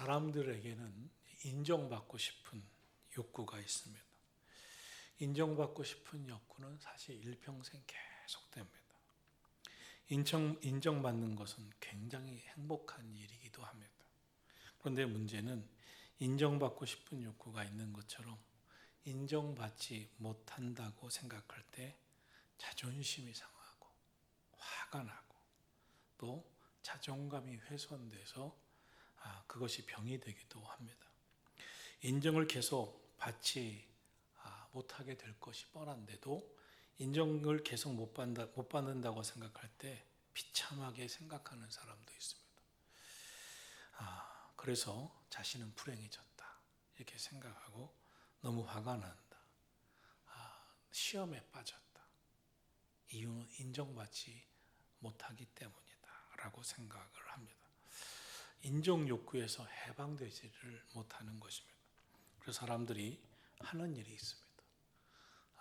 사람들에게는 인정받고 싶은 욕구가 있습니다. 인정받고 싶은 욕구는 사실 일평생 계속됩니다. 인정받는 것은 굉장히 행복한 일이기도 합니다. 그런데 문제는 인정받고 싶은 욕구가 있는 것처럼 인정받지 못한다고 생각할 때 자존심이 상하고 화가 나고 또 자존감이 훼손돼서 그것이 병이 되기도 합니다. 인정을 계속 받지 못하게 될 것이 뻔한데도 인정을 계속 못 받는다고 생각할 때 비참하게 생각하는 사람도 있습니다. 그래서 자신은 불행해졌다 이렇게 생각하고 너무 화가 난다. 시험에 빠졌다. 이유는 인정받지 못하기 때문이다 라고 생각을 합니다. 인정 욕구에서 해방되지를 못하는 것입니다. 그래서 사람들이 하는 일이 있습니다.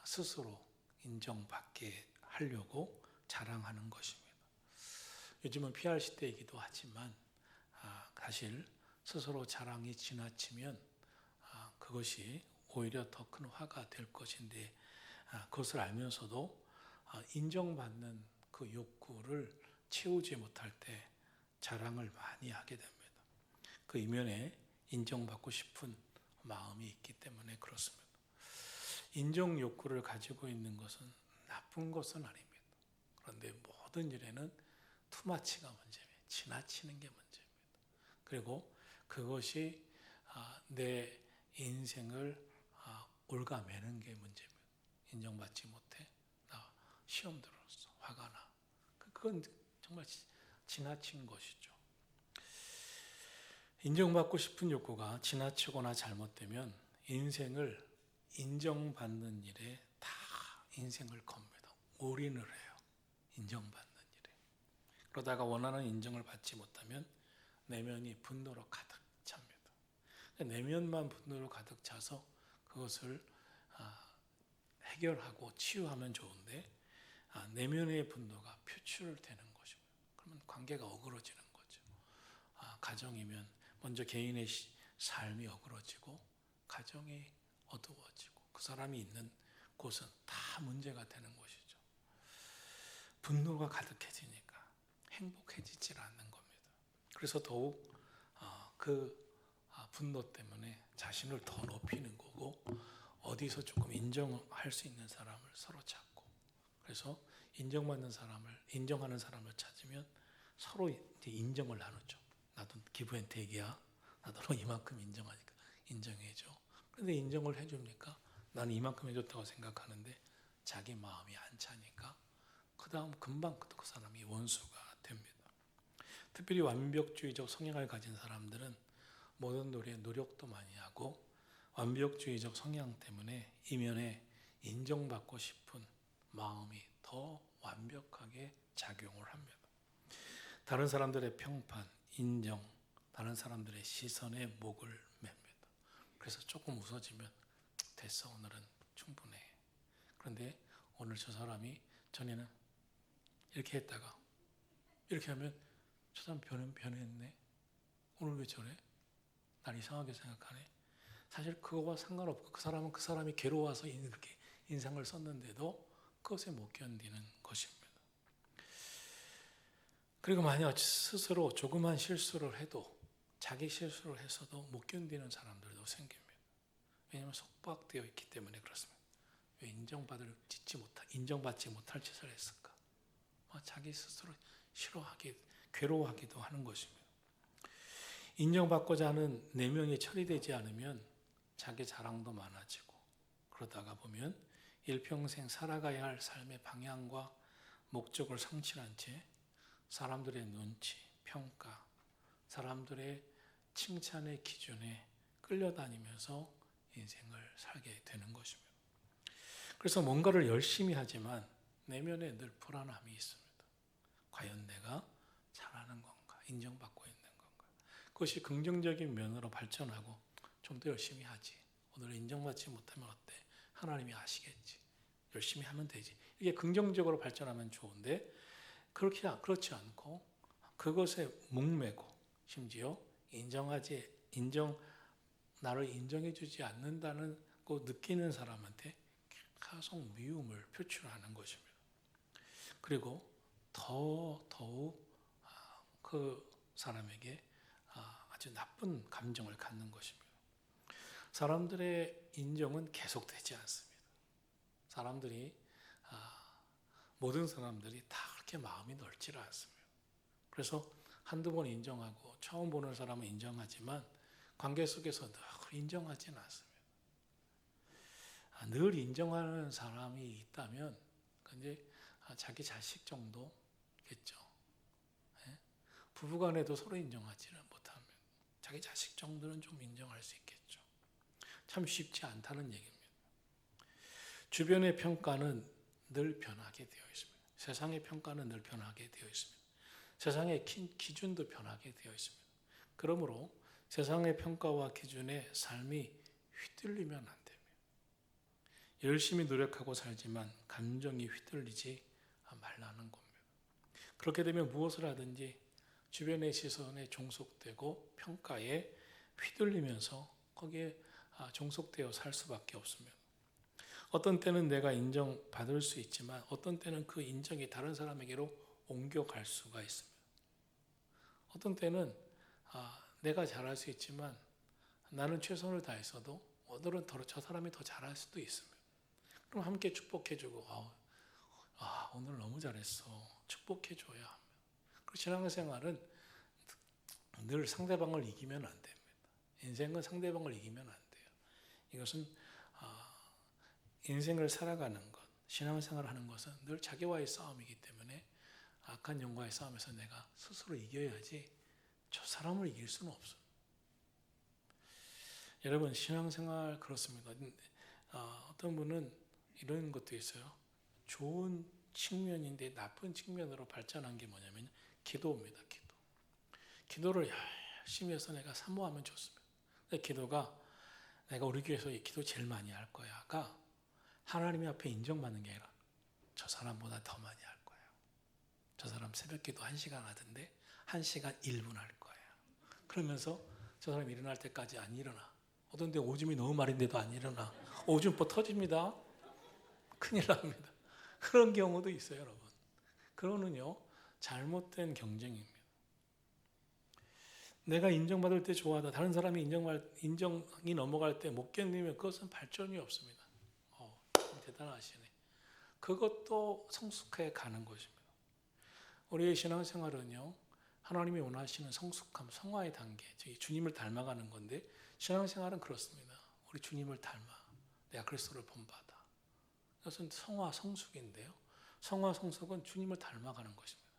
스스로 인정받게 하려고 자랑하는 것입니다. 요즘은 PR 시대이기도 하지만 사실 스스로 자랑이 지나치면 그것이 오히려 더 큰 화가 될 것인데 그것을 알면서도 인정받는 그 욕구를 채우지 못할 때 자랑을 많이 하게 됩니다. 그 이면에 인정받고 싶은 마음이 있기 때문에 그렇습니다. 인정 욕구를 가지고 있는 것은 나쁜 것은 아닙니다. 그런데 모든 일에는 투마치가 문제입니다. 지나치는 게 문제입니다. 그리고 그것이 내 인생을 올가매는 게 문제입니다. 인정받지 못해. 나 시험 들었어. 화가 나. 그건 정말 지나친 것이죠. 인정받고 싶은 욕구가 지나치거나 잘못되면 인생을 인정받는 일에 다 인생을 겁니다. 올인을 해요. 인정받는 일에. 그러다가 원하는 인정을 받지 못하면 내면이 분노로 가득 찹니다. 내면만 분노로 가득 차서 그것을 해결하고 치유하면 좋은데 내면의 분노가 표출되는 것입니다. 그러면 관계가 어그러지는 거죠. 가정이면 먼저 개인의 삶이 어그러지고 가정이 어두워지고 그 사람이 있는 곳은 다 문제가 되는 것이죠. 분노가 가득해지니까 행복해지질 않는 겁니다. 그래서 더욱 그 분노 때문에 자신을 더 높이는 거고 어디서 조금 인정할 수 있는 사람을 서로 찾고 그래서 인정하는 사람을 찾으면 서로 이제 인정을 나누죠. 나도 기브앤테이크야. 나도 너 이만큼 인정하니까 인정해줘. 그런데 인정을 해줍니까? 나는 이만큼 해줬다고 생각하는데 자기 마음이 안 차니까 그 다음 금방 그 사람이 원수가 됩니다. 특별히 완벽주의적 성향을 가진 사람들은 모든 일에 노력도 많이 하고 완벽주의적 성향 때문에 이면에 인정받고 싶은 마음이 더 완벽하게 작용을 합니다. 다른 사람들의 평판, 인정, 다른 사람들의 시선에 목을 맵니다. 그래서 조금 웃어지면 됐어, 오늘은 충분해. 그런데 오늘 저 사람이 전에는 이렇게 했다가 이렇게 하면 저 사람 변했네. 오늘 왜 저래? 날 이상하게 생각하네. 사실 그거와 상관없고 그 사람은 그 사람이 괴로워서 이렇게 인상을 썼는데도 그것에 못 견디는 것입니다. 그리고 만약 스스로 조그만 실수를 해도 자기 실수를 해서도 못 견디는 사람들도 생깁니다. 왜냐하면 속박되어 있기 때문에 그렇습니다. 왜 인정받지 못할 짓을 했을까? 자기 스스로 괴로워하기도 하는 것입니다. 인정받고자 하는 내면이 처리되지 않으면 자기 자랑도 많아지고 그러다가 보면 일평생 살아가야 할 삶의 방향과 목적을 성취한 채 사람들의 눈치, 평가, 사람들의 칭찬의 기준에 끌려다니면서 인생을 살게 되는 것입니다. 그래서 뭔가를 열심히 하지만 내면에 늘 불안함이 있습니다. 과연 내가 잘하는 건가? 인정받고 있는 건가? 그것이 긍정적인 면으로 발전하고 좀 더 열심히 하지. 오늘 인정받지 못하면 어때? 하나님이 아시겠지. 열심히 하면 되지. 이게 긍정적으로 발전하면 좋은데 그렇지 않고 그것에 목매고 심지어 인정하지 나를 인정해주지 않는다는 거 느끼는 사람한테 계속 미움을 표출하는 것입니다. 그리고 더욱 그 사람에게 아주 나쁜 감정을 갖는 것입니다. 사람들의 인정은 계속되지 않습니다. 모든 사람들이 다 그렇게 마음이 넓지를 않습니다. 그래서 한두 번 인정하고 처음 보는 사람은 인정하지만 관계 속에서 늘 인정하지는 않습니다. 늘 인정하는 사람이 있다면 근데 자기 자식 정도겠죠. 부부간에도 서로 인정하지는 못하면 자기 자식 정도는 좀 인정할 수 있겠죠. 참 쉽지 않다는 얘기입니다. 주변의 평가는 늘 변하게 되어 있습니다. 세상의 평가는 늘 변하게 되어 있습니다. 세상의 기준도 변하게 되어 있습니다. 그러므로 세상의 평가와 기준에 삶이 휘둘리면 안 됩니다. 열심히 노력하고 살지만 감정이 휘둘리지 말라는 겁니다. 그렇게 되면 무엇을 하든지 주변의 시선에 종속되고 평가에 휘둘리면서 거기에 종속되어 살 수밖에 없습니다. 어떤 때는 내가 인정받을 수 있지만 어떤 때는 그 인정이 다른 사람에게로 옮겨갈 수가 있습니다. 어떤 때는 내가 잘할 수 있지만 나는 최선을 다했어도 오늘은 저 사람이 더 잘할 수도 있습니다. 그럼 함께 축복해주고 오늘 너무 잘했어. 축복해줘야 합니다. 그리고 신앙생활은 늘 상대방을 이기면 안 됩니다. 인생은 상대방을 이기면 안 돼요. 이것은 인생을 살아가는 것, 신앙생활을 하는 것은 늘 자기와의 싸움이기 때문에 악한 영과의 싸움에서 내가 스스로 이겨야지 저 사람을 이길 수는 없어요. 여러분 신앙생활 그렇습니다. 어떤 분은 이런 것도 있어요. 좋은 측면인데 나쁜 측면으로 발전한 게 뭐냐면 기도입니다. 기도를 열심히 해서 내가 사모하면 좋습니다. 근데 기도가 내가 우리 교회에서 이 기도 제일 많이 할 거야가 하나님 앞에 인정받는 게 아니라 저 사람보다 더 많이 할 거예요. 저 사람 새벽 기도 1시간 하던데 1시간 1분 할 거예요. 그러면서 저 사람 일어날 때까지 안 일어나. 어떤 데 오줌이 너무 마른데도 안 일어나. 오줌포 터집니다. 큰일 납니다. 그런 경우도 있어요, 여러분. 그거는요, 잘못된 경쟁입니다. 내가 인정받을 때 좋아하다 다른 사람이 인정이 넘어갈 때 못 견디면 그것은 발전이 없습니다. 참 대단하시네. 그것도 성숙해 가는 것입니다. 우리의 신앙생활은요, 하나님이 원하시는 성숙함, 성화의 단계, 즉 주님을 닮아가는 건데 신앙생활은 그렇습니다. 우리 주님을 닮아 내가 그리스도를 본받아. 그것은 성화, 성숙인데요. 성화, 성숙은 주님을 닮아가는 것입니다.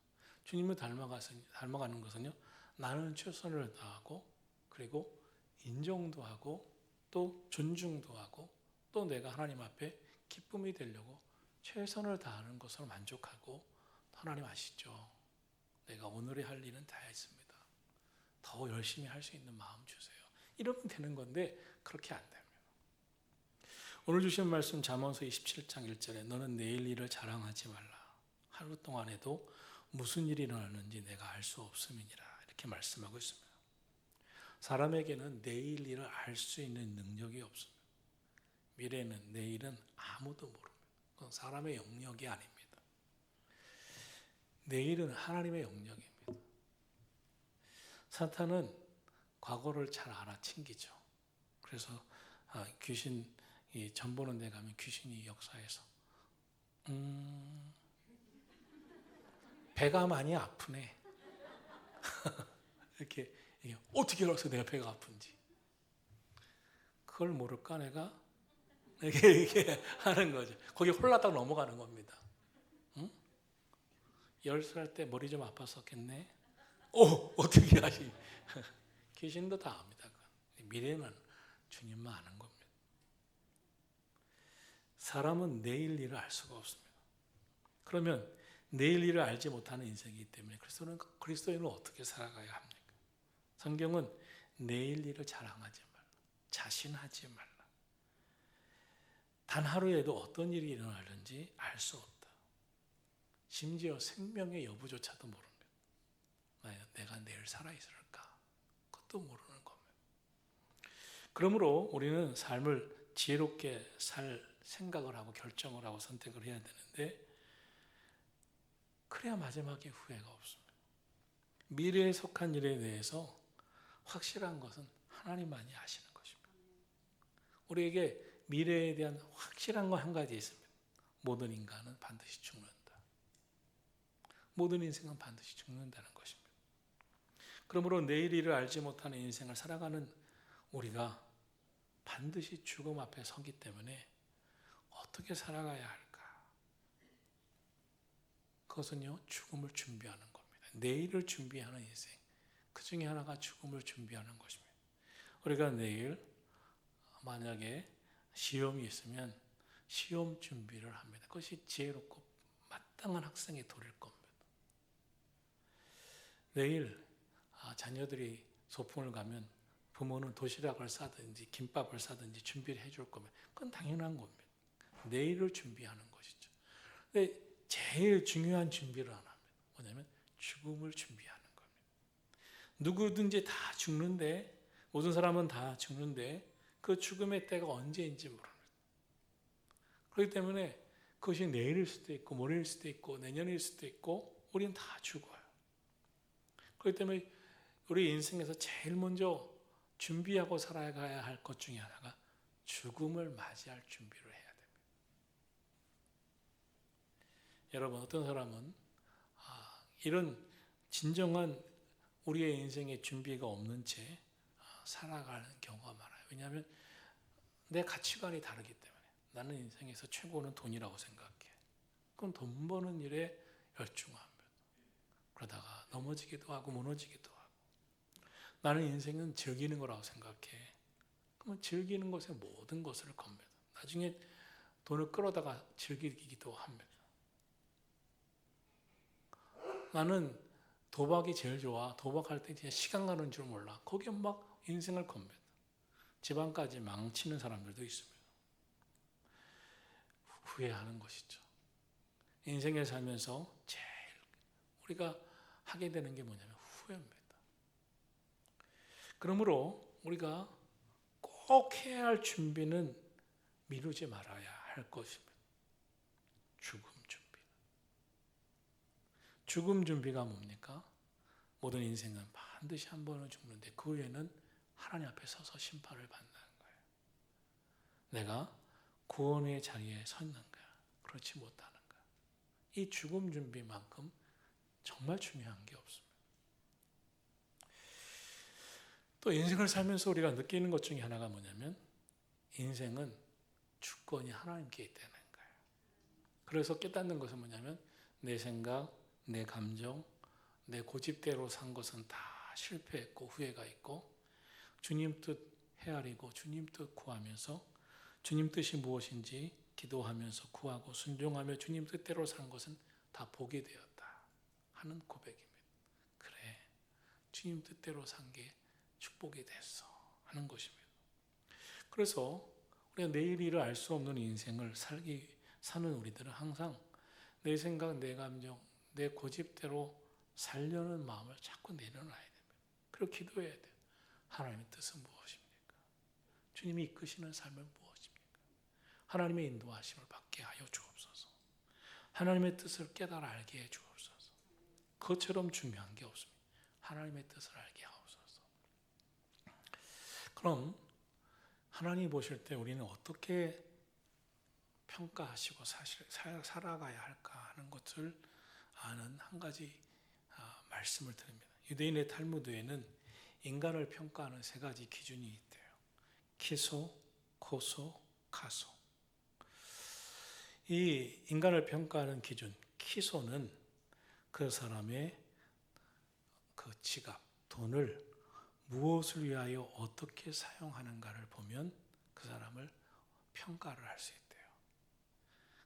주님을 닮아가는 것은요, 나는 최선을 다하고 그리고 인정도 하고 또 존중도 하고 또 내가 하나님 앞에 기쁨이 되려고 최선을 다하는 것으로 만족하고 하나님 아시죠? 내가 오늘의 할 일은 다 했습니다. 더 열심히 할 수 있는 마음 주세요. 이러면 되는 건데 그렇게 안 됩니다. 오늘 주신 말씀 잠언서 27장 1절에 너는 내일 일을 자랑하지 말라. 하루 동안에도 무슨 일이 일어나는지 내가 알 수 없음이니라. 이렇게 말씀하고 있습니다. 사람에게는 내일 일을 알 수 있는 능력이 없습니다. 미래는 내일은 아무도 모릅니다. 그건 사람의 영역이 아닙니다. 내일은 하나님의 영역입니다. 사탄은 과거를 잘 알아챙기죠. 그래서 귀신 전 보는 데 가면 귀신이 역사해서 배가 많이 아프네. 이렇게 어떻게 알아서 내가 배가 아픈지 그걸 모를까 내가 이렇게 하는 거죠. 거기 홀라당 넘어가는 겁니다. 10살 때 머리 좀 아팠었겠네. 어떻게 하시? 귀신도 다 압니다. 미래는 주님만 아는 겁니다. 사람은 내일 일을 알 수가 없습니다. 그러면 내일 일을 알지 못하는 인생이기 때문에 그리스도인은 어떻게 살아가야 합니까? 성경은 내일 일을 자랑하지 말라. 자신하지 말라. 단 하루에도 어떤 일이 일어나는지 알 수 없다. 심지어 생명의 여부조차도 모릅니다. 내가 내일 살아있을까? 그것도 모르는 겁니다. 그러므로 우리는 삶을 지혜롭게 살 생각을 하고 결정을 하고 선택을 해야 되는데, 그래야 마지막에 후회가 없습니다. 미래에 속한 일에 대해서 확실한 것은 하나님만이 아시는 것입니다. 우리에게 미래에 대한 확실한 건 한 가지 있습니다. 모든 인간은 반드시 죽는다. 모든 인생은 반드시 죽는다는 것입니다. 그러므로 내일 일을 알지 못하는 인생을 살아가는 우리가 반드시 죽음 앞에 서기 때문에 어떻게 살아가야 할까? 그것은요, 죽음을 준비하는 겁니다. 내일을 준비하는 인생. 그 중에 하나가 죽음을 준비하는 것입니다. 우리가 내일 만약에 시험이 있으면 시험 준비를 합니다. 그것이 지혜롭고 마땅한 학생의 도리일 겁니다. 내일 자녀들이 소풍을 가면 부모는 도시락을 싸든지 김밥을 싸든지 준비를 해줄 겁니다. 그건 당연한 겁니다. 내일을 준비하는 것이죠. 근데 제일 중요한 준비를 안 합니다. 뭐냐면 죽음을 준비하는 겁니다. 누구든지 다 죽는데, 모든 사람은 다 죽는데 그 죽음의 때가 언제인지 모릅니다. 그렇기 때문에 그것이 내일일 수도 있고 모레일 수도 있고 내년일 수도 있고 우리는 다 죽어요. 그렇기 때문에 우리 인생에서 제일 먼저 준비하고 살아가야 할 것 중에 하나가 죽음을 맞이할 준비를 해야 됩니다. 여러분, 어떤 사람은 이런 진정한 우리의 인생에 준비가 없는 채 살아가는 경우가 많아요. 왜냐하면 내 가치관이 다르기 때문에. 나는 인생에서 최고는 돈이라고 생각해. 그럼 돈 버는 일에 열중합니다. 그러다가 넘어지기도 하고 무너지기도 하고. 나는 인생은 즐기는 거라고 생각해. 그러면 즐기는 것에 모든 것을 겁니다. 나중에 돈을 끌어다가 즐기기도 합니다. 나는 도박이 제일 좋아. 도박할 때 그냥 시간 가는 줄 몰라. 거기에 막 인생을 겁니다. 집안까지 망치는 사람들도 있습니다. 후회하는 것이죠. 인생을 살면서 제일 우리가 하게 되는 게 뭐냐면 후회입니다. 그러므로 우리가 꼭 해야 할 준비는 미루지 말아야 할 것입니다. 죽음 준비. 죽음 준비가 뭡니까? 모든 인생은 반드시 한 번은 죽는데 그 후에는 하나님 앞에 서서 심판을 받는다는 거예요. 내가 구원의 자리에 섰는가, 그렇지 못하는가. 이 죽음 준비만큼 정말 중요한 게 없습니다. 또 인생을 살면서 우리가 느끼는 것 중에 하나가 뭐냐면 인생은 주권이 하나님께 있다는 거예요. 그래서 깨닫는 것은 뭐냐면 내 생각, 내 감정, 내 고집대로 산 것은 다 실패했고 후회가 있고 주님 뜻 헤아리고 주님 뜻 구하면서 주님 뜻이 무엇인지 기도하면서 구하고 순종하며 주님 뜻대로 산 것은 다 복이 되었다 하는 고백입니다. 그래, 주님 뜻대로 산 게 축복이 됐어 하는 것입니다. 그래서 우리가 내일 일을 알 수 없는 인생을 사는 우리들은 항상 내 생각, 내 감정, 내 고집대로 살려는 마음을 자꾸 내려놔야 됩니다. 그리고 기도해야 돼요. 하나님의 뜻은 무엇입니까? 주님이 이끄시는 삶은 무엇입니까? 하나님의 인도하심을 받게 하여 주옵소서. 하나님의 뜻을 깨달아 알게 해 주옵소서. 그것처럼 중요한 게 없습니다. 하나님의 뜻을 알게 하옵소서. 그럼 하나님이 보실 때 우리는 어떻게 평가하시고 살아가야 할까 하는 것을 아는 한 가지 말씀을 드립니다. 유대인의 탈무드에는 인간을 평가하는 세 가지 기준이 있대요. 키소, 코소, 카소. 이 인간을 평가하는 기준, 키소는 그 사람의 그 지갑, 돈을 무엇을 위하여 어떻게 사용하는가를 보면 그 사람을 평가를 할 수 있대요.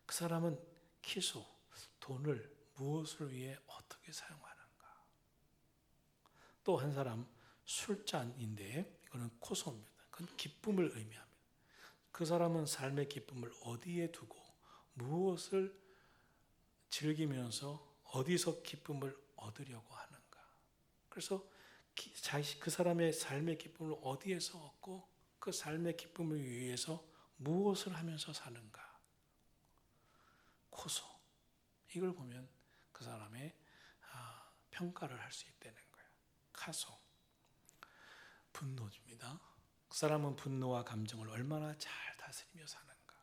그 사람은 키소, 돈을 무엇을 위해 어떻게 사용하는가. 또 한 사람 술잔인데 이거는 코소입니다. 그건 기쁨을 의미합니다. 그 사람은 삶의 기쁨을 어디에 두고 무엇을 즐기면서 어디서 기쁨을 얻으려고 하는가. 그래서 그 사람의 삶의 기쁨을 어디에서 얻고 그 삶의 기쁨을 위해서 무엇을 하면서 사는가? 고소. 이걸 보면 그 사람의 평가를 할 수 있다는 거예요. 카소. 분노입니다. 그 사람은 분노와 감정을 얼마나 잘 다스리며 사는가.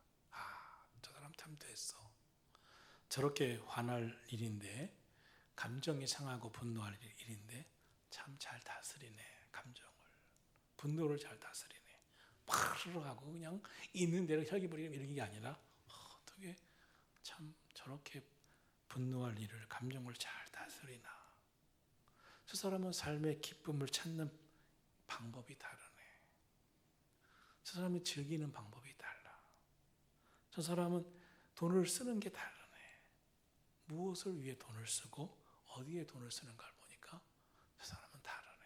저 사람 참 됐어. 저렇게 화날 일인데, 감정이 상하고 분노할 일인데 참 잘 다스리네. 감정을. 분노를 잘 다스리네. 파르르 하고 그냥 있는 대로 혈기부리고 이런 게 아니라 어떻게 참 저렇게 분노할 일을, 감정을 잘 다스리나. 저 사람은 삶의 기쁨을 찾는 방법이 다르네. 저 사람이 즐기는 방법이 달라. 저 사람은 돈을 쓰는 게 다르네. 무엇을 위해 돈을 쓰고 어디에 돈을 쓰는가를 보니까 저 사람은 다르네.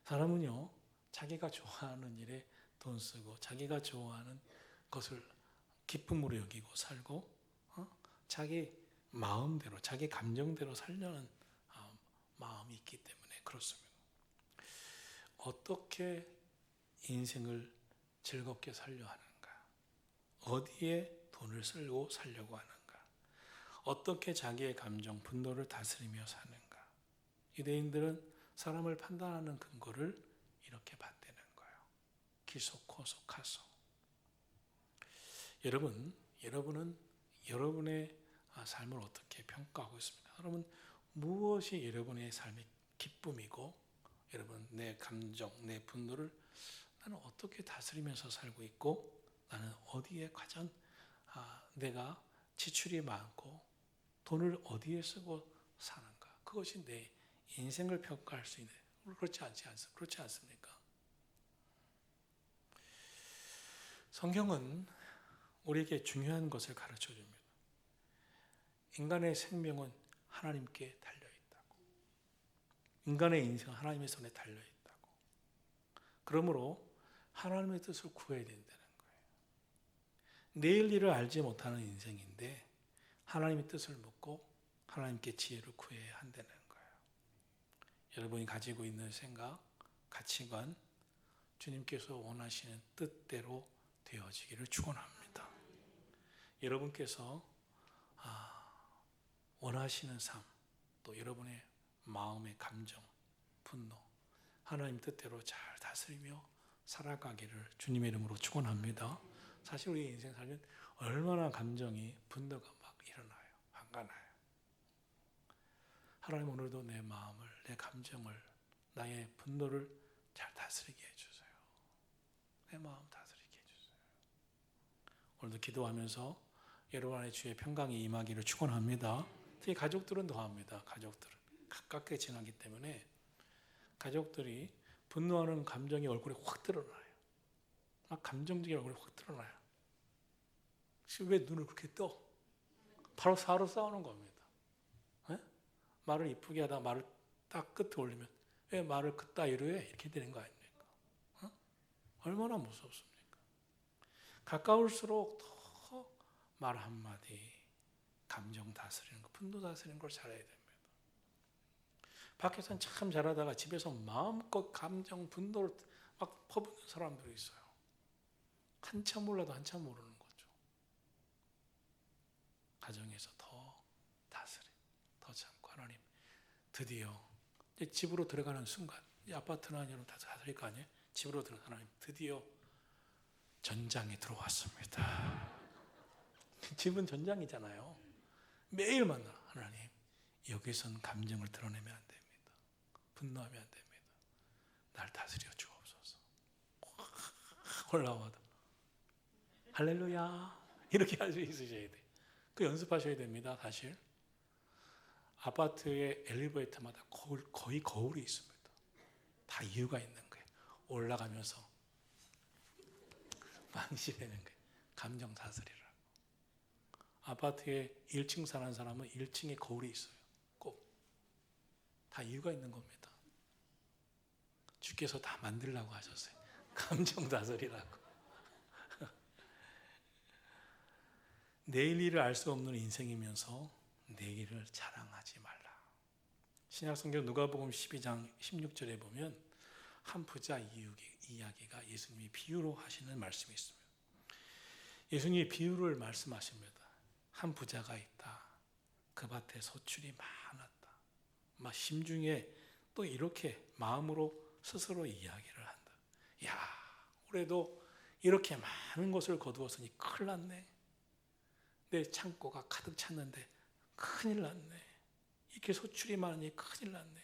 사람은요, 자기가 좋아하는 일에 돈 쓰고 자기가 좋아하는 것을 기쁨으로 여기고 살고 자기 마음대로, 자기 감정대로 살려는 마음이 있기 때문에 그렇습니다. 어떻게 인생을 즐겁게 살려 하는가? 어디에 돈을 쓰고 살려고 하는가? 어떻게 자기의 감정, 분노를 다스리며 사는가? 유대인들은 사람을 판단하는 근거를 이렇게 봤다는 거예요. 기소, 코소, 카소. 여러분은 여러분의 삶을 어떻게 평가하고 있습니다. 여러분, 무엇이 여러분의 삶의 기쁨이고, 여러분 내 감정, 내 분노를 나는 어떻게 다스리면서 살고 있고, 나는 어디에 가장 내가 지출이 많고 돈을 어디에 쓰고 사는가? 그것이 내 인생을 평가할 수 있는, 그렇지 않습니까? 성경은 우리에게 중요한 것을 가르쳐 줍니다. 인간의 생명은 하나님께 달려 있다고. 인간의 인생은 하나님의 손에 달려 있다고. 그러므로 하나님의 뜻을 구해야 된다는 거예요. 내일 일을 알지 못하는 인생인데 하나님의 뜻을 묻고 하나님께 지혜를 구해야 한다는 거예요. 여러분이 가지고 있는 생각, 가치관, 주님께서 원하시는 뜻대로 되어지기를 축원합니다. 여러분께서 원하시는 삶, 또 여러분의 마음의 감정, 분노, 하나님 뜻대로 잘 다스리며 살아가기를 주님의 이름으로 축원합니다. 사실 우리 인생 살면 얼마나 감정이, 분노가 막 일어나요. 화가 나요. 하나님 오늘도 내 마음을, 내 감정을, 나의 분노를 잘 다스리게 해주세요. 내 마음 다스리게 해주세요. 오늘도 기도하면서 여러분 안에 주의 평강이 임하기를 축원합니다. 특히 가족들은 더합니다. 가족들은 가깝게 지나기 때문에 가족들이 분노하는 감정이 얼굴에 확 드러나요. 막 감정적인 얼굴에 확 드러나요. 왜 눈을 그렇게 떠? 바로 서로 싸우는 겁니다. 네? 말을 이쁘게 하다가 말을 딱 끝에 올리면 왜 말을 그따위로 해? 이렇게 되는 거 아닙니까? 얼마나 무섭습니까? 가까울수록 더 말 한마디, 감정 다스리는 거, 분노 다스리는 걸 잘해야 됩니다. 밖에서는 참 잘하다가 집에서 마음껏 감정, 분노를 막 퍼붓는 사람들이 있어요. 한참 몰라도 한참 모르는 거죠. 가정에서 더 다스리, 더 참고 하나님 드디어 이제 집으로 들어가는 순간, 이 아파트나 여러분 다 다스릴 거 아니에요? 집으로 들어가 하나님 드디어 전장에 들어왔습니다. 집은 전장이잖아요. 매일 만나 하나님 여기선 감정을 드러내면 안 됩니다. 분노하면 안 됩니다. 날 다스려 주옵소서. 올라와도 할렐루야 이렇게 할 수 있으셔야 돼. 그 연습하셔야 됩니다. 사실 아파트의 엘리베이터마다 거의 거울이 있습니다. 다 이유가 있는 거예요. 올라가면서 망실되는 거예요. 감정 다스리라. 아파트에 1층 사는 사람은 1층에 거울이 있어요. 꼭. 다 이유가 있는 겁니다. 주께서 다 만들라고 하셨어요. 감정 다스리라고. 내일 일을 알 수 없는 인생이면서 내일을 자랑하지 말라. 신약성경 누가복음 12장 16절에 보면 한 부자 이야기가 예수님이 비유로 하시는 말씀이 있습니다. 예수님이 비유를 말씀하십니다. 한 부자가 있다. 그 밭에 소출이 많았다. 막 심중에 또 이렇게 마음으로 스스로 이야기를 한다. 야, 올해도 이렇게 많은 것을 거두었으니 큰일 났네. 내 창고가 가득 찼는데 큰일 났네. 이렇게 소출이 많으니 큰일 났네.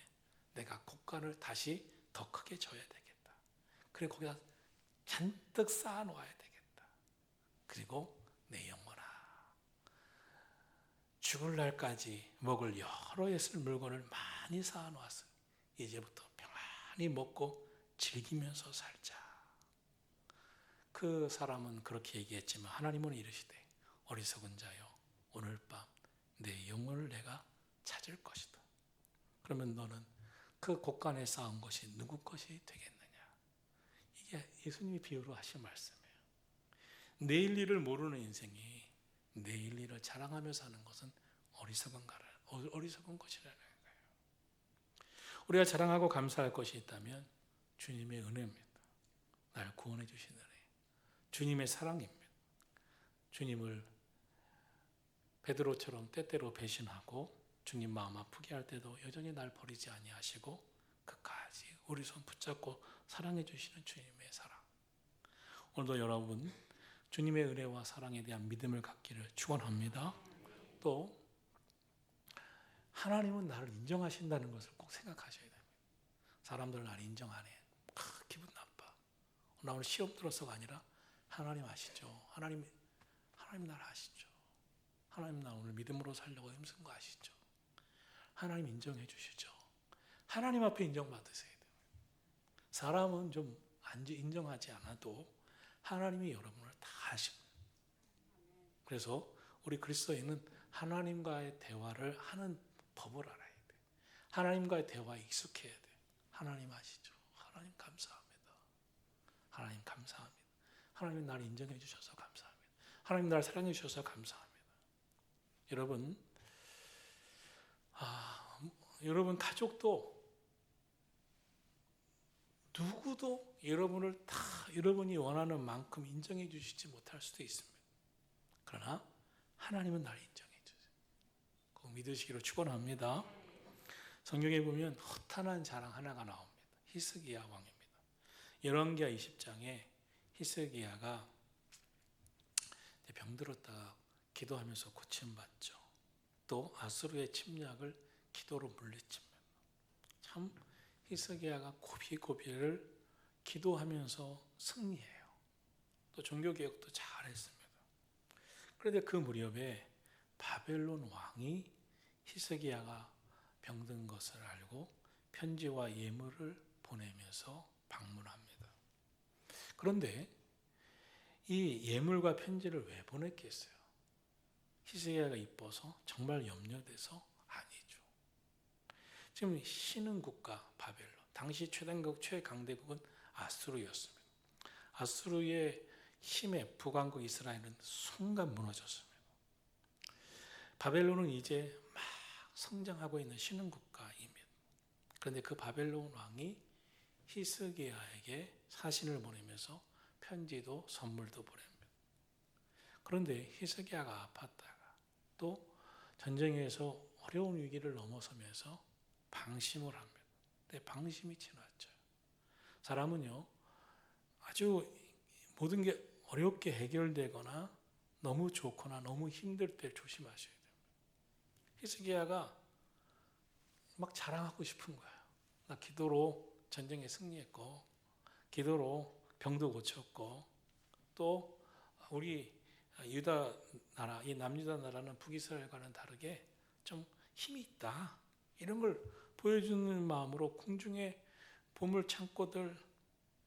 내가 곡간을 다시 더 크게 져야 되겠다. 그리고 거기다 잔뜩 쌓아 놓아야 되겠다. 그리고 내 영혼아, 죽을 날까지 먹을 여러 해 쓸 물건을 많이 쌓아 놓았으니 이제부터 평안히 먹고 즐기면서 살자. 그 사람은 그렇게 얘기했지만 하나님은 이르시되 어리석은 자여, 오늘 밤 내 영혼을 내가 찾을 것이다. 그러면 너는 그 곳간에 쌓은 것이 누구 것이 되겠느냐. 이게 예수님이 비유로 하신 말씀이에요. 내일 일을 모르는 인생이 내일 일을 자랑하며 사는 것은 어리석은 것이라는 거예요. 우리가 자랑하고 감사할 것이 있다면 주님의 은혜입니다. 날 구원해 주신 은혜, 주님의 사랑입니다. 주님을 베드로처럼 때때로 배신하고 주님 마음 아프게 할 때도 여전히 날 버리지 아니하시고 끝까지 우리 손 붙잡고 사랑해 주시는 주님의 사랑. 오늘도 여러분 주님의 은혜와 사랑에 대한 믿음을 갖기를 축원합니다. 또 하나님은 나를 인정하신다는 것을 꼭 생각하셔야 됩니다. 사람들 나를 인정 안 해. 기분 나빠. 나 오늘 시험 들어서가 아니라 하나님 아시죠? 하나님 나를 아시죠? 하나님 나 오늘 믿음으로 살려고 힘쓴 거 아시죠? 하나님 인정해 주시죠. 하나님 앞에 인정받으셔야 돼요. 사람은 좀 인정하지 않아도 하나님이 여러분을 다 아십니다. 그래서 우리 그리스도인은 하나님과의 대화를 하는 법을 알아야 돼요. 하나님과의 대화에 익숙해야 돼요. 하나님 아시죠? 하나님 감사합니다. 하나님 감사합니다. 하나님 나를 인정해 주셔서 감사합니다. 하나님 나를 사랑해 주셔서 감사합니다. 여러분 가족도 누구도 여러분을 다 여러분이 원하는 만큼 인정해 주시지 못할 수도 있습니다. 그러나 하나님은 나를 인정해 주세요. 꼭 믿으시기로 축원합니다. 성경에 보면 허탄한 자랑 하나가 나옵니다. 히스기야 왕입니다. 열왕기하 20장에 히스기야가 병들었다가 기도하면서 고침받죠. 또 아수르의 침략을 기도로 물리칩니다. 참 히스기야가 고비고비를 기도하면서 승리해요. 또 종교개혁도 잘했습니다. 그런데 그 무렵에 바벨론 왕이 히스기야가 병든 것을 알고 편지와 예물을 보내면서 방문합니다. 그런데 이 예물과 편지를 왜 보냈겠어요? 히스기야가 이뻐서? 정말 염려돼서? 아니죠. 지금 신흥 국가 바벨론, 당시 최강대국은 아수르였습니다. 아수르의 힘에 북왕국 이스라엘은 순간 무너졌습니다. 바벨론은 이제 막 성장하고 있는 신흥 국가입니다. 그런데 그 바벨론 왕이 히스기야에게 사신을 보내면서 편지도 선물도 보냅니다. 그런데 히스기야가 아팠다가 또 전쟁에서 어려운 위기를 넘어서면서 방심을 합니다. 근데 방심이 지나쳐. 사람은요, 아주 모든 게 어렵게 해결되거나 너무 좋거나 너무 힘들 때 조심하셔야 됩니다. 히스기야가 막 자랑하고 싶은 거야. 나 기도로 전쟁에 승리했고, 기도로 병도 고쳤고, 또 우리 유다 나라, 이 남유다 나라는 북이스라엘과는 다르게 좀 힘이 있다. 이런 걸 보여주는 마음으로 궁중에 보물 창고들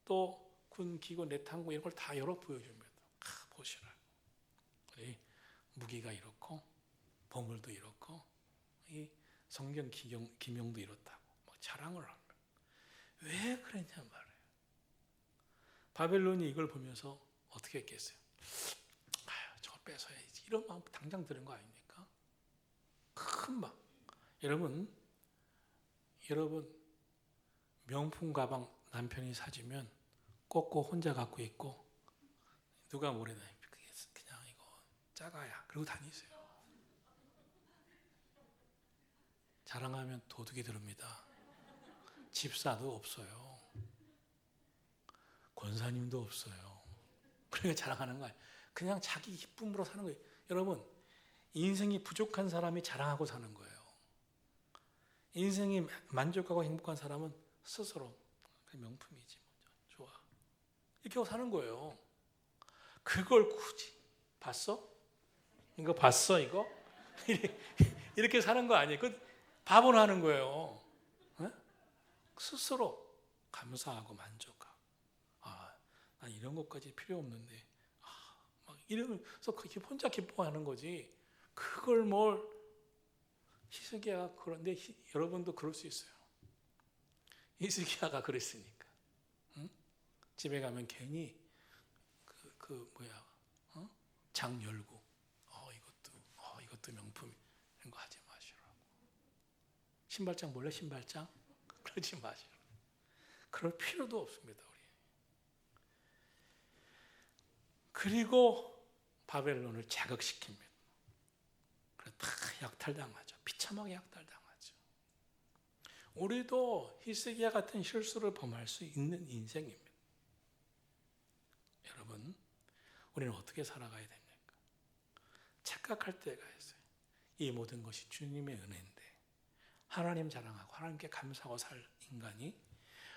또 군 기구 내탕고 이런 걸 다 열어 보여줍니다. 보시라. 우리 무기가 이렇고 보물도 이렇고 이 성경 기명도 이렇다고 막 자랑을 합니다. 왜 그랬냐 말이에요. 바벨론이 이걸 보면서 어떻게 했겠어요? 저걸 뺏어야지. 이런 마음 당장 드는 거 아닙니까? 큰 마음. 여러분 명품 가방 남편이 사주면 꽂고 혼자 갖고 있고 누가 뭐래도 그냥 이거 작아야 그러고 다니세요. 자랑하면 도둑이 들읍니다. 집사도 없어요. 권사님도 없어요. 그러니까 자랑하는 거예요. 그냥 자기 기쁨으로 사는 거예요. 여러분, 인생이 부족한 사람이 자랑하고 사는 거예요. 인생이 만족하고 행복한 사람은 스스로 명품이지 좋아 이렇게 하고 사는 거예요. 그걸 굳이 봤어? 이거 봤어 이거? 이렇게 사는 거 아니에요. 그 바보는 하는 거예요. 네? 스스로 감사하고 만족하고 난 이런 것까지 필요 없는데 막 이러면서 혼자 기뻐하는 거지. 그걸 뭘 히스기야가 그런데 여러분도 그럴 수 있어요. 히스기야가 그랬으니까. 응? 집에 가면 괜히 장 열고 이것도 명품 이런 거 하지 마시라고. 신발장 몰래 신발장 그러지 마시라고. 그럴 필요도 없습니다. 우리. 그리고 바벨론을 자극시킵니다. 그래서 다 약탈당하죠. 비참하게 약탈당하죠. 우리도 히스기야 같은 실수를 범할 수 있는 인생입니다. 여러분, 우리는 어떻게 살아가야 됩니까? 착각할 때가 있어요. 이 모든 것이 주님의 은혜인데 하나님 자랑하고 하나님께 감사하고 살 인간이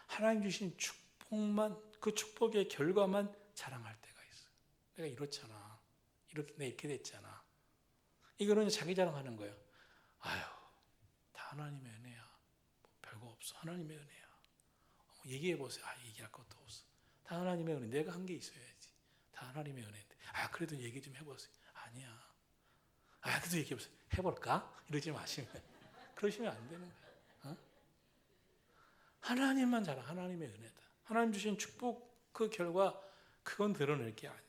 하나님 주신 축복만, 그 축복의 결과만 자랑할 때가 있어요. 내가 이렇잖아. 이렇게 됐잖아. 이거는 자기 자랑하는 거예요. 아유, 다 하나님의 은혜야. 별거 없어. 하나님의 은혜야. 얘기해보세요. 얘기할 것도 없어. 다 하나님의 은혜. 내가 한 게 있어야지. 다 하나님의 은혜인데. 그래도 얘기 좀 해보세요. 아니야. 그래도 얘기해보세요. 해볼까? 이러지 마시면. 그러시면 안 되는 거예요. 하나님만 자랑. 하나님의 은혜다. 하나님 주신 축복 그 결과 그건 드러낼 게 아니에요.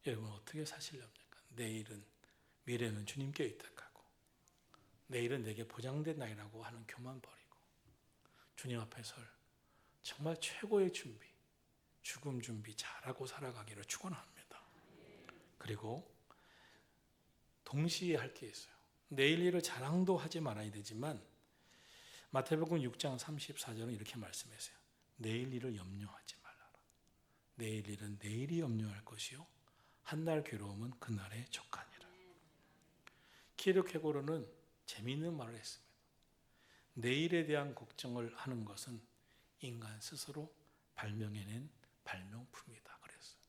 여러분 어떻게 사시렵니까? 내일은 미래는 주님께 의탁하고 내일은 내게 보장된 날이라고 하는 교만 버리고 주님 앞에 설 정말 최고의 준비, 죽음 준비 잘하고 살아가기를 축원합니다. 그리고 동시에 할 게 있어요. 내일 일을 자랑도 하지 말아야 되지만 마태복음 6장 34절은 이렇게 말씀하세요. 내일 일을 염려하지 말라라. 내일 일은 내일이 염려할 것이요 한날 괴로움은 그날에 족하니라. 키르케고르는 재미있는 말을 했습니다. 내일에 대한 걱정을 하는 것은 인간 스스로 발명해낸 발명품이다 그랬어요.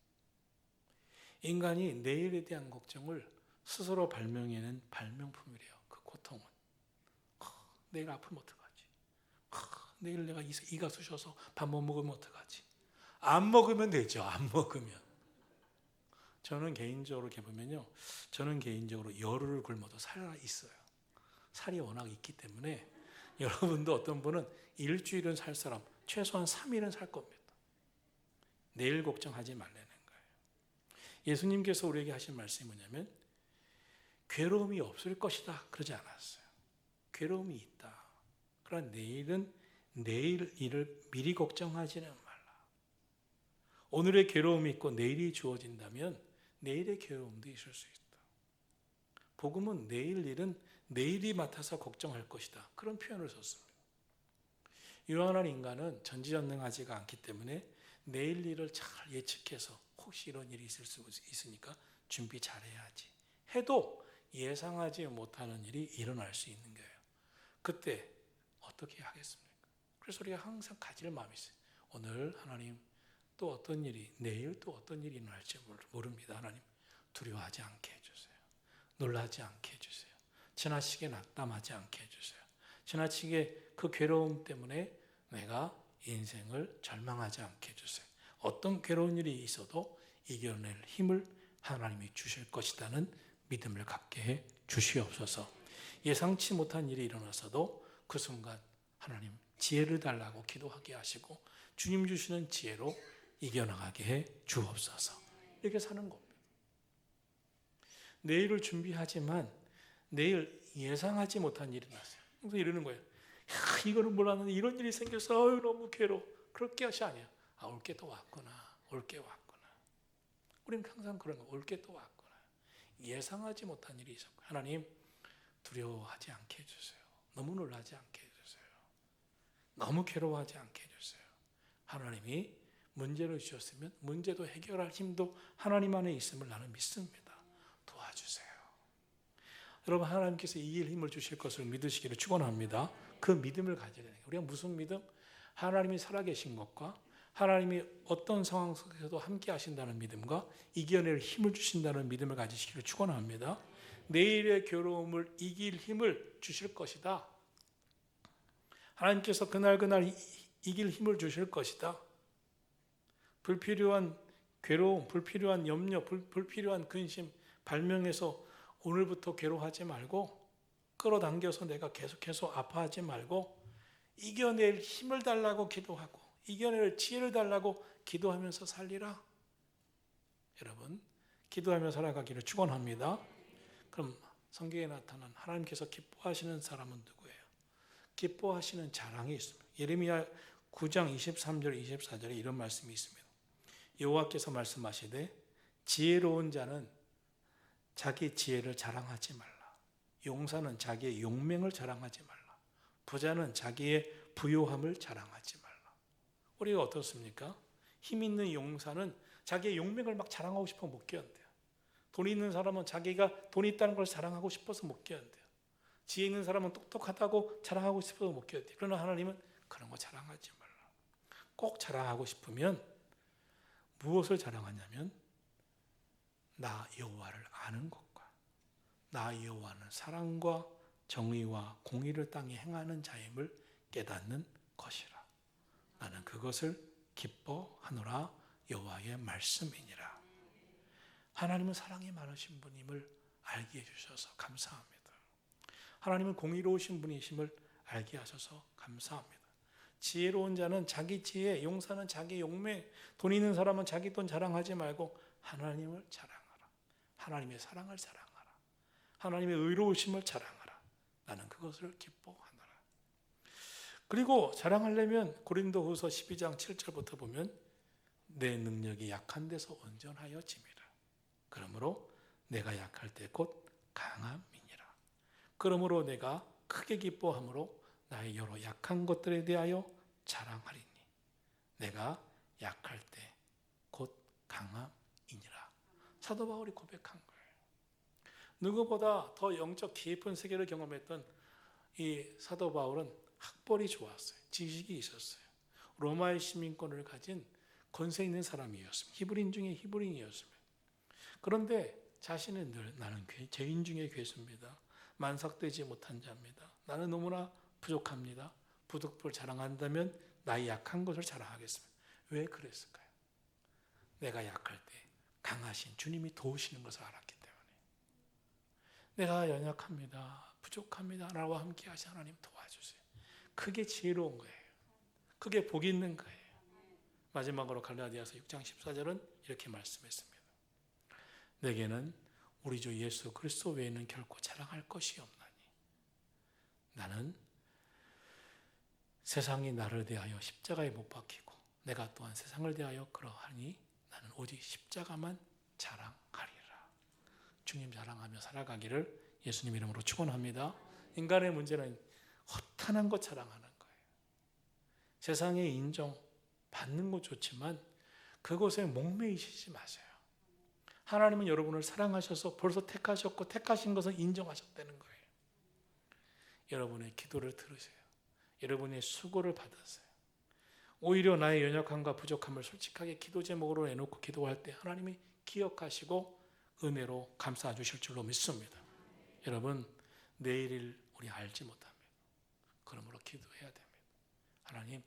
인간이 내일에 대한 걱정을 스스로 발명해낸 발명품이래요. 그 고통은. 내일 아프면 어떡하지? 내일 내가 이가 쑤셔서 밥 못 먹으면 어떡하지? 안 먹으면 되죠. 안 먹으면. 저는 개인적으로 이렇게 보면요. 저는 개인적으로 열흘을 굶어도 살아 있어요. 살이 워낙 있기 때문에 여러분도 어떤 분은 일주일은 살 사람 최소한 3일은 살 겁니다. 내일 걱정하지 말라는 거예요. 예수님께서 우리에게 하신 말씀이 뭐냐면 괴로움이 없을 것이다 그러지 않았어요. 괴로움이 있다. 그러나 내일은 내일 일을 미리 걱정하지는 말라. 오늘의 괴로움이 있고 내일이 주어진다면 내일의 괴로움도 있을 수 있다. 복음은 내일 일은 내일이 맡아서 걱정할 것이다. 그런 표현을 썼습니다. 유한한 인간은 전지전능하지가 않기 때문에 내일 일을 잘 예측해서 혹시 이런 일이 있을 수 있으니까 준비 잘해야지 해도 예상하지 못하는 일이 일어날 수 있는 거예요. 그때 어떻게 하겠습니까? 그래서 우리가 항상 가질 마음이 있어요. 오늘 하나님 또 어떤 일이 내일 또 어떤 일이 일어날지 모릅니다. 하나님 두려워하지 않게 해주세요. 놀라지 않게 해주세요. 지나치게 낙담하지 않게 해주세요. 지나치게 그 괴로움 때문에 내가 인생을 절망하지 않게 해주세요. 어떤 괴로운 일이 있어도 이겨낼 힘을 하나님이 주실 것이라는 믿음을 갖게 해 주시옵소서. 예상치 못한 일이 일어나서도 그 순간 하나님 지혜를 달라고 기도하게 하시고 주님 주시는 지혜로 이겨나가게 해 주옵소서. 이렇게 사는 겁니다. 내일을 준비하지만 내일 예상하지 못한 일이 났어요. 그래서 이러는 거예요. 이거는 몰랐는데 이런 일이 생겨서 너무 괴로워. 그럴 것이 아니야. 올 게 또 왔구나. 올 게 왔구나. 우리는 항상 그런 거. 올 게 또 왔구나. 예상하지 못한 일이 있었고 하나님 두려워하지 않게 해주세요. 너무 놀라지 않게 해주세요. 너무 괴로워하지 않게 해주세요. 하나님이 문제를 주셨으면 문제도 해결할 힘도 하나님 안에 있음을 나는 믿습니다. 도와주세요. 여러분 하나님께서 이길 힘을 주실 것을 믿으시기를 축원합니다. 그 믿음을 가져야 돼요. 우리가 무슨 믿음? 하나님이 살아계신 것과 하나님이 어떤 상황 속에서도 함께 하신다는 믿음과 이겨낼 힘을 주신다는 믿음을 가지시기를 축원합니다. 내일의 괴로움을 이길 힘을 주실 것이다. 하나님께서 그날 이길 힘을 주실 것이다. 불필요한 괴로움, 불필요한 염려, 불필요한 근심 발명해서 오늘부터 괴로워하지 말고 끌어당겨서 내가 계속해서 아파하지 말고 이겨낼 힘을 달라고 기도하고 이겨낼 지혜를 달라고 기도하면서 살리라. 여러분 기도하며 살아가기를 축원합니다. 그럼 성경에 나타난 하나님께서 기뻐하시는 사람은 누구예요? 기뻐하시는 자랑이 있습니다. 예레미야 9장 23절 24절에 이런 말씀이 있습니다. 여호와께서 말씀하시되 지혜로운 자는 자기 지혜를 자랑하지 말라. 용사는 자기의 용맹을 자랑하지 말라. 부자는 자기의 부요함을 자랑하지 말라. 우리가 어떻습니까? 힘 있는 용사는 자기의 용맹을 막 자랑하고 싶어 못 견뎌요. 돈 있는 사람은 자기가 돈 있다는 걸 자랑하고 싶어서 못 견뎌요. 지혜 있는 사람은 똑똑하다고 자랑하고 싶어서 못 견뎌요. 그러나 하나님은 그런 거 자랑하지 말라. 꼭 자랑하고 싶으면 무엇을 자랑하냐면 나 여호와를 아는 것과 나 여호와는 사랑과 정의와 공의를 땅에 행하는 자임을 깨닫는 것이라. 나는 그것을 기뻐하노라. 여호와의 말씀이니라. 하나님은 사랑이 많으신 분임을 알게 해주셔서 감사합니다. 하나님은 공의로우신 분이심을 알게 하셔서 감사합니다. 지혜로운 자는 자기 지혜, 용사는 자기 용맹, 돈 있는 사람은 자기 돈 자랑하지 말고 하나님을 자랑하라. 하나님의 사랑을 자랑하라. 하나님의 의로우심을 자랑하라. 나는 그것을 기뻐하노라. 그리고 자랑하려면 고린도후서 12장 7절부터 보면 내 능력이 약한 데서 온전하여 짐이라. 그러므로 내가 약할 때 곧 강함이니라. 그러므로 내가 크게 기뻐함으로 나의 여러 약한 것들에 대하여 자랑하리니 내가 약할 때 곧 강함이니라. 사도 바울이 고백한 거예요. 누구보다 더 영적 깊은 세계를 경험했던 이 사도 바울은 학벌이 좋았어요. 지식이 있었어요. 로마의 시민권을 가진 권세 있는 사람이었습니다. 히브리인 중에 히브리인이었습니다. 그런데 자신은 늘 나는 죄인 중에 괴수입니다. 만삭되지 못한 자입니다. 나는 너무나 부족합니다. 부득불 자랑한다면 나의 약한 것을 자랑하겠습니다. 왜 그랬을까요? 내가 약할 때 강하신 주님이 도우시는 것을 알았기 때문에. 내가 연약합니다. 부족합니다. 나와 함께 하신 하나님 도와주세요. 그게 지혜로운 거예요. 그게 복이 있는 거예요. 마지막으로 갈라디아서 6장 14절은 이렇게 말씀했습니다. 내게는 우리 주 예수 그리스도 외에는 결코 자랑할 것이 없나니 나는 세상이 나를 대하여 십자가에 못 박히고 내가 또한 세상을 대하여 그러하니 나는 오직 십자가만 자랑하리라. 주님 자랑하며 살아가기를 예수님 이름으로 축원합니다. 인간의 문제는 허탄한 것 자랑하는 거예요. 세상의 인정 받는 것 좋지만 그것에 목매이시지 마세요. 하나님은 여러분을 사랑하셔서 벌써 택하셨고 택하신 것을 인정하셨다는 거예요. 여러분의 기도를 들으세요. 여러분의 수고를 받으세요. 오히려 나의 연약함과 부족함을 솔직하게 기도 제목으로 내놓고 기도할 때 하나님이 기억하시고 은혜로 감싸 주실 줄로 믿습니다. 여러분 내일을 우리 알지 못합니다. 그러므로 기도해야 됩니다. 하나님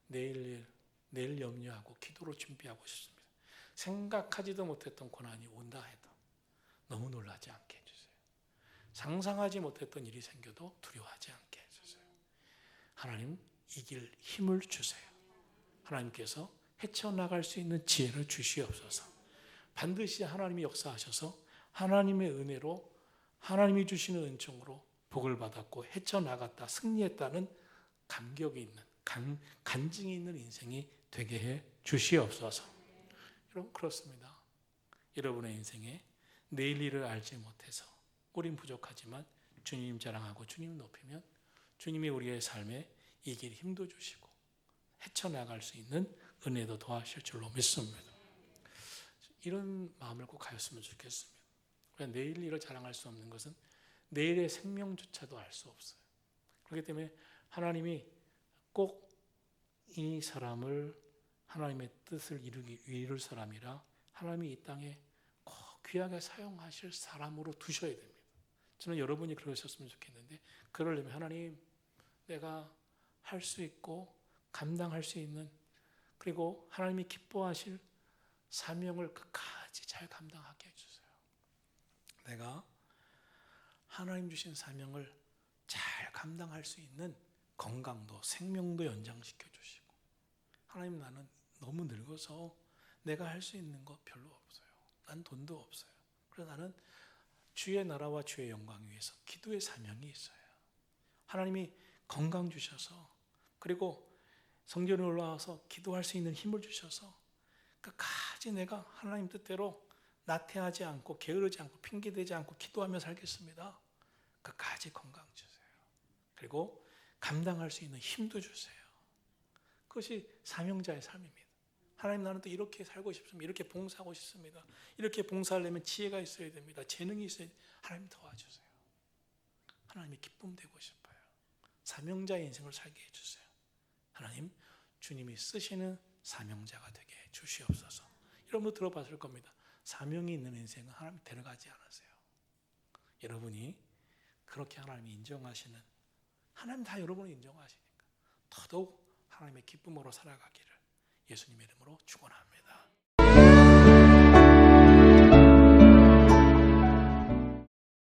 내일 염려하고 기도로 준비하고 싶습니다. 생각하지도 못했던 고난이 온다 해도 너무 놀라지 않게 해주세요. 상상하지 못했던 일이 생겨도 두려워하지 않게 해주세요. 하나님 이길 힘을 주세요. 하나님께서 헤쳐나갈 수 있는 지혜를 주시옵소서. 반드시 하나님이 역사하셔서 하나님의 은혜로 하나님이 주시는 은총으로 복을 받았고 헤쳐나갔다 승리했다는 감격이 있는 간증이 있는 인생이 되게 해 주시옵소서. 여러분 그렇습니다. 여러분의 인생에 내일 일을 알지 못해서 우린 부족하지만 주님 자랑하고 주님 높이면 주님이 우리의 삶에 이길 힘도 주시고 헤쳐나갈 수 있는 은혜도 더하실 줄로 믿습니다. 이런 마음을 꼭 가졌으면 좋겠습니다. 내일 일을 자랑할 수 없는 것은 내일의 생명조차도 알 수 없어요. 그렇기 때문에 하나님이 꼭 이 사람을 하나님의 뜻을 이룰 사람이라 하나님이 이 땅에 꼭 귀하게 사용하실 사람으로 두셔야 됩니다. 저는 여러분이 그러셨으면 좋겠는데 그러려면 하나님 내가 할 수 있고 감당할 수 있는 그리고 하나님이 기뻐하실 사명을 끝까지 잘 감당하게 해주세요. 내가 하나님 주신 사명을 잘 감당할 수 있는 건강도 생명도 연장시켜 주시고 하나님 나는 너무 늙어서 내가 할 수 있는 거 별로 없어요. 난 돈도 없어요. 그래서 나는 주의 나라와 주의 영광 위해서 기도의 사명이 있어요. 하나님이 건강 주셔서 그리고 성전에 올라와서 기도할 수 있는 힘을 주셔서 끝까지 내가 하나님 뜻대로 나태하지 않고 게으르지 않고 핑계대지 않고 기도하며 살겠습니다. 끝까지 건강 주세요. 그리고 감당할 수 있는 힘도 주세요. 그것이 사명자의 삶입니다. 하나님 나는 또 이렇게 살고 싶습니다. 이렇게 봉사하고 싶습니다. 이렇게 봉사하려면 지혜가 있어야 됩니다. 재능이 있어야 됩니다. 하나님 도와주세요. 하나님이 기쁨 되고 싶어요. 사명자의 인생을 살게 해주세요. 하나님 주님이 쓰시는 사명자가 되게 해주시옵소서. 여러분도 들어봤을 겁니다. 사명이 있는 인생은 하나님 데려가지 않으세요. 여러분이 그렇게 하나님이 인정하시는 하나님 다 여러분을 인정하시니까 더더욱 하나님의 기쁨으로 살아가기를 예수님의 이름으로 축원합니다.